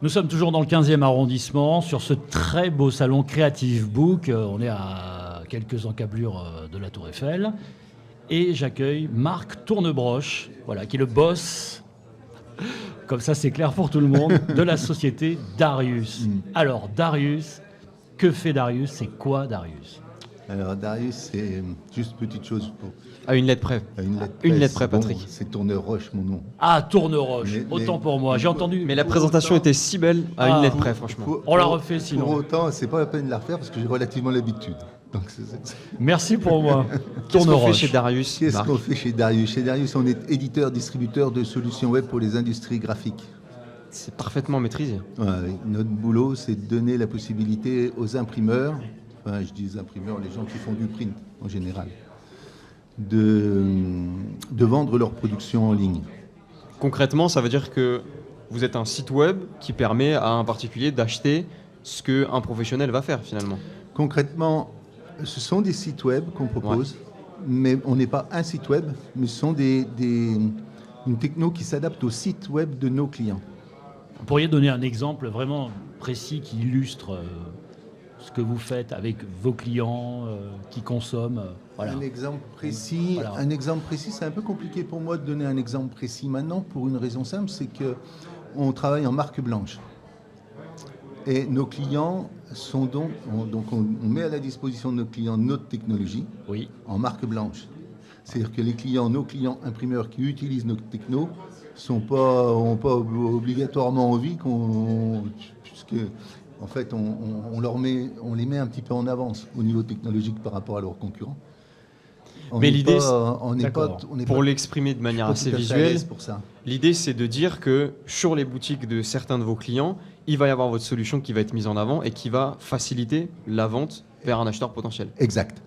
Nous sommes toujours dans le 15e arrondissement, sur ce très beau salon Creative Book. On est à quelques encablures de la Tour Eiffel. Et j'accueille Marc Tournebroche, voilà, qui est le boss, comme ça c'est clair pour tout le monde, de la société Darius. Alors Darius, que fait Darius? C'est quoi Darius? Alors Darius, c'est juste petite chose pour... À une lettre près. À une lettre Une près, lettre près, bon, Patrick. c'est Tourneroche, mon nom. Ah, Tourneroche, Mais- autant pour moi, j'ai entendu. Mais la présentation était si belle à une lettre près, Pour- franchement. On la refait, sinon. Pour autant, c'est pas la peine de la refaire parce que j'ai relativement l'habitude. Donc, Merci pour moi. Qu'est-ce qu'on fait Tourneroche. chez Darius, qu'est-ce Marc qu'on fait chez Darius? Chez Darius, on est éditeur-distributeur de solutions web pour les industries graphiques. C'est parfaitement maîtrisé. Ouais, notre boulot, c'est de donner la possibilité aux imprimeurs, enfin je dis les imprimeurs, les gens qui font du print en général, de vendre leur production en ligne. Concrètement, ça veut dire que vous êtes un site web qui permet à un particulier d'acheter ce qu'un professionnel va faire finalement. Concrètement, ce sont des sites web qu'on propose, mais on n'est pas un site web, mais ce sont une techno qui s'adapte au site web de nos clients. Vous pourriez donner un exemple vraiment précis qui illustre ce que vous faites avec vos clients qui consomment. Voilà. Un exemple précis, c'est un peu compliqué pour moi de donner un exemple précis maintenant pour une raison simple, c'est que on travaille en marque blanche. Et nos clients sont on met à la disposition de nos clients notre technologie Oui. en marque blanche. C'est-à-dire que nos clients imprimeurs qui utilisent notre techno n'ont pas obligatoirement envie puisque en fait on les met un petit peu en avance au niveau technologique par rapport à leurs concurrents. Mais l'idée, pour pas l'exprimer de manière assez tout à fait à visuelle, l'aise pour ça. l'idée c'est de dire que sur les boutiques de certains de vos clients, il va y avoir votre solution qui va être mise en avant et qui va faciliter la vente vers un acheteur potentiel. Exact.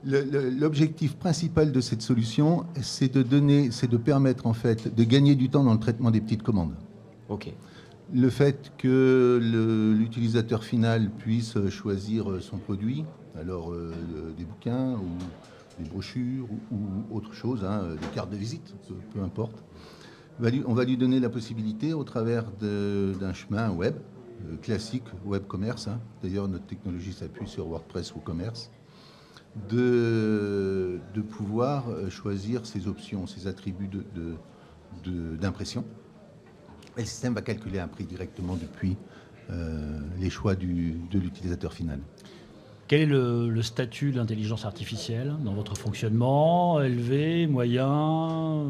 L'objectif principal de cette solution, c'est de permettre en fait de gagner du temps dans le traitement des petites commandes. Ok. Le fait que l'utilisateur final puisse choisir son produit, alors des bouquins ou des brochures ou autre chose, des cartes de visite, peu importe, on va lui donner la possibilité au travers d'un chemin web, classique, web commerce, d'ailleurs notre technologie s'appuie sur WordPress WooCommerce, de pouvoir choisir ses options, ses attributs d'impression. Et le système va calculer un prix directement depuis les choix de l'utilisateur final. Quel est le statut de l'intelligence artificielle dans votre fonctionnement? Élevé, moyen,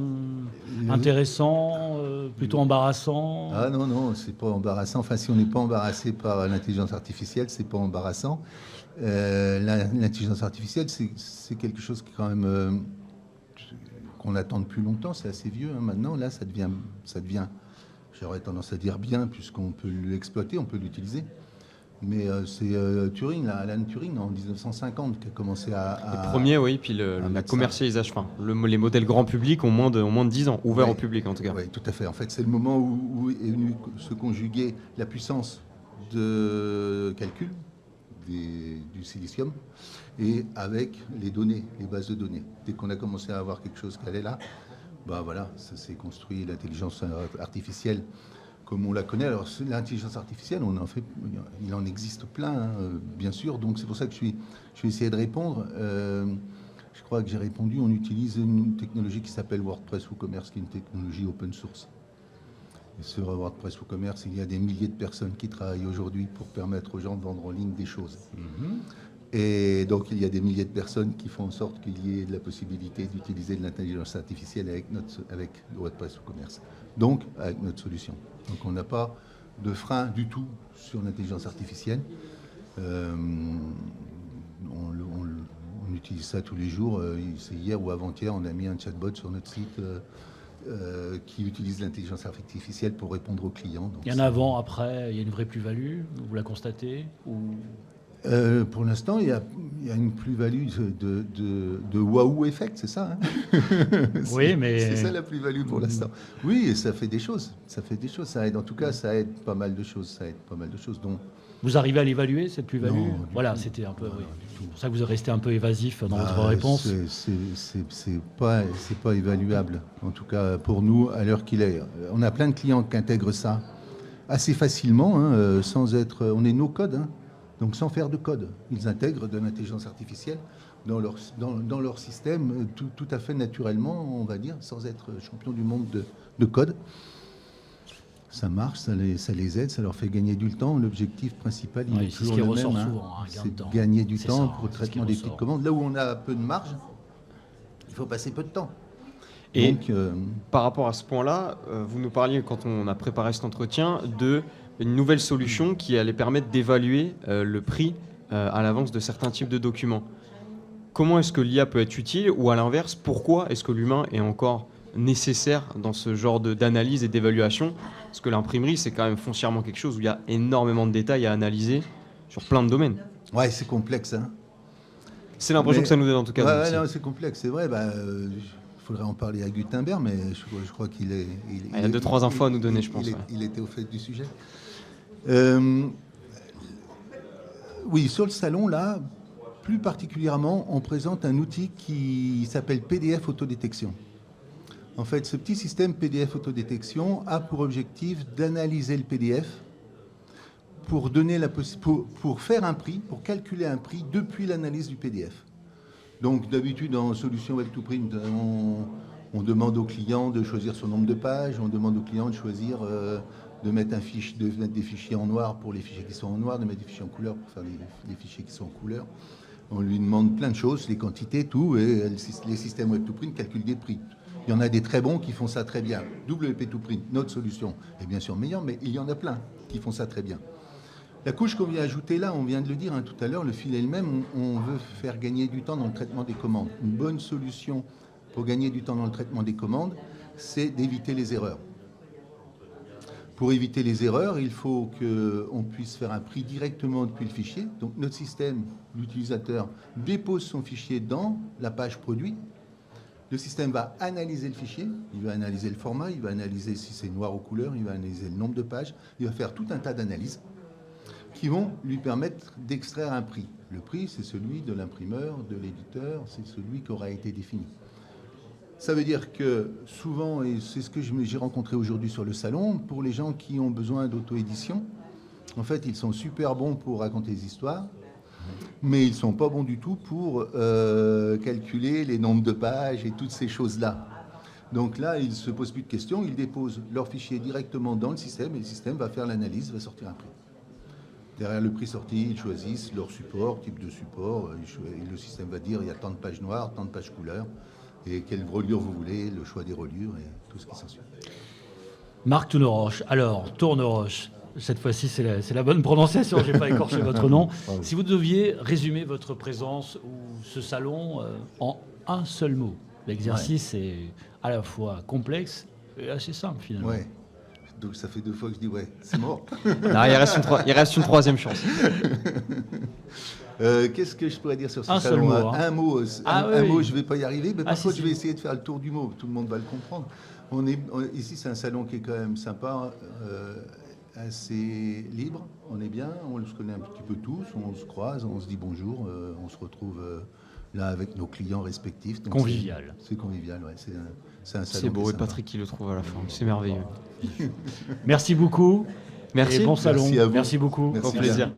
intéressant, plutôt embarrassant? Ah non, c'est pas embarrassant. Enfin, si on n'est pas embarrassé par l'intelligence artificielle, c'est pas embarrassant. L'intelligence artificielle, c'est quelque chose qui quand même qu'on attend depuis longtemps. C'est assez vieux maintenant. Là, ça devient, j'aurais tendance à dire bien, puisqu'on peut l'exploiter, on peut l'utiliser. Mais c'est Turing, Alan Turing, en 1950, qui a commencé Les premiers, oui, puis la commercialisation, les modèles grand public ont moins de 10 ans, ouverts au public en tout cas. Oui, tout à fait. En fait, c'est le moment où est venu se conjuguer la puissance de calcul du silicium et avec les données, les bases de données. Dès qu'on a commencé à avoir quelque chose qui allait là, voilà, ça s'est construit, l'intelligence artificielle comme on la connaît. Alors l'intelligence artificielle, il en existe plein, bien sûr. Donc c'est pour ça que je vais essayer de répondre. Je crois que j'ai répondu. On utilise une technologie qui s'appelle WordPress WooCommerce, qui est une technologie open source. Et sur WordPress WooCommerce, il y a des milliers de personnes qui travaillent aujourd'hui pour permettre aux gens de vendre en ligne des choses. Et donc il y a des milliers de personnes qui font en sorte qu'il y ait de la possibilité d'utiliser de l'intelligence artificielle avec WordPress WooCommerce. Donc avec notre solution. Donc on n'a pas de frein du tout sur l'intelligence artificielle. On utilise ça tous les jours. C'est hier ou avant-hier, on a mis un chatbot sur notre site qui utilise l'intelligence artificielle pour répondre aux clients. Donc, il y en a avant, après, il y a une vraie plus-value, vous la constatez ou... Pour l'instant, il y a une plus-value de waouh effect, c'est ça Oui, mais... C'est ça la plus-value pour l'instant. Oui, et ça fait des choses. Ça aide. En tout cas, ça aide pas mal de choses. Donc, vous arrivez à l'évaluer, cette plus-value? Non, Voilà, c'était un peu... Oui. C'est pour ça que vous êtes resté un peu évasif dans votre réponse. C'est pas évaluable. En tout cas, pour nous, à l'heure qu'il est. On a plein de clients qui intègrent ça assez facilement, hein, sans être... On est no-code, hein, donc sans faire de code. Ils intègrent de l'intelligence artificielle dans leur système tout à fait naturellement, on va dire, sans être champion du monde de code. Ça marche, ça les aide, ça leur fait gagner du temps. L'objectif principal, il est toujours le même, hein, c'est de gagner du temps pour le traitement des petites commandes. Là où on a peu de marge, il faut passer peu de temps. Et donc, par rapport à ce point-là, vous nous parliez, quand on a préparé cet entretien, d'une nouvelle solution qui allait permettre d'évaluer le prix à l'avance de certains types de documents. Comment est-ce que l'IA peut être utile, ou à l'inverse, pourquoi est-ce que l'humain est encore nécessaire dans ce genre d'analyse et d'évaluation? Parce que l'imprimerie, c'est quand même foncièrement quelque chose où il y a énormément de détails à analyser sur plein de domaines. Ouais, c'est complexe, hein. C'est l'impression que ça nous donne en tout cas. Ouais, non, c'est complexe, c'est vrai. Il faudrait en parler à Gutenberg, mais je crois qu'il est... Il y a 2-3 infos à nous donner, je pense. Il était au fait du sujet. Oui, sur le salon, là, plus particulièrement, on présente un outil qui s'appelle PDF Autodétection. En fait, ce petit système PDF Autodétection a pour objectif d'analyser le PDF pour faire un prix, pour calculer un prix depuis l'analyse du PDF. Donc d'habitude en solution Web2Print, on demande au client de choisir son nombre de pages, on demande au client de choisir de mettre des fichiers en noir pour les fichiers qui sont en noir, de mettre des fichiers en couleur pour faire les fichiers qui sont en couleur. On lui demande plein de choses, les quantités, tout, et les systèmes Web2Print calculent des prix. Il y en a des très bons qui font ça très bien. WP2Print, notre solution, est bien sûr meilleure, mais il y en a plein qui font ça très bien. La couche qu'on vient ajouter là, on vient de le dire tout à l'heure, le fil est le même, on veut faire gagner du temps dans le traitement des commandes. Une bonne solution pour gagner du temps dans le traitement des commandes, c'est d'éviter les erreurs. Pour éviter les erreurs, il faut qu'on puisse faire un prix directement depuis le fichier. Donc notre système, l'utilisateur, dépose son fichier dans la page produit. Le système va analyser le fichier, il va analyser le format, il va analyser si c'est noir ou couleur, il va analyser le nombre de pages, il va faire tout un tas d'analyses qui vont lui permettre d'extraire un prix. Le prix, c'est celui de l'imprimeur, de l'éditeur, c'est celui qui aura été défini. Ça veut dire que souvent, et c'est ce que j'ai rencontré aujourd'hui sur le salon, pour les gens qui ont besoin d'auto-édition, en fait, ils sont super bons pour raconter des histoires, mais ils ne sont pas bons du tout pour calculer les nombres de pages et toutes ces choses-là. Donc là, ils ne se posent plus de questions, ils déposent leur fichier directement dans le système et le système va faire l'analyse, va sortir un prix. Derrière le prix sorti, ils choisissent leur support, type de support, et le système va dire il y a tant de pages noires, tant de pages couleurs, et quelle reliure vous voulez, le choix des reliures et tout ce qui s'ensuit. Marc Tournoroche. Alors, Tournoroche, cette fois-ci c'est la bonne prononciation, je n'ai pas écorché votre nom. Si vous deviez résumer votre présence ou ce salon en un seul mot, l'exercice est à la fois complexe et assez simple finalement. Ouais. Donc ça fait 2 fois que je dis ouais, c'est mort. Non, il reste une troisième chance. Qu'est-ce que je pourrais dire sur ce salon? Un mot, je ne vais pas y arriver, mais par contre je vais essayer de faire le tour du mot, tout le monde va le comprendre. Ici c'est un salon qui est quand même sympa, assez libre, on est bien, on se connaît un petit peu tous, on se croise, on se dit bonjour, on se retrouve là avec nos clients respectifs. Donc convivial. C'est convivial, ouais. C'est un salon. C'est beau, et Patrick qui le trouve à la fin, c'est merveilleux. Merci beaucoup. Merci. Et bon salon. Merci à vous. Merci beaucoup. Au plaisir.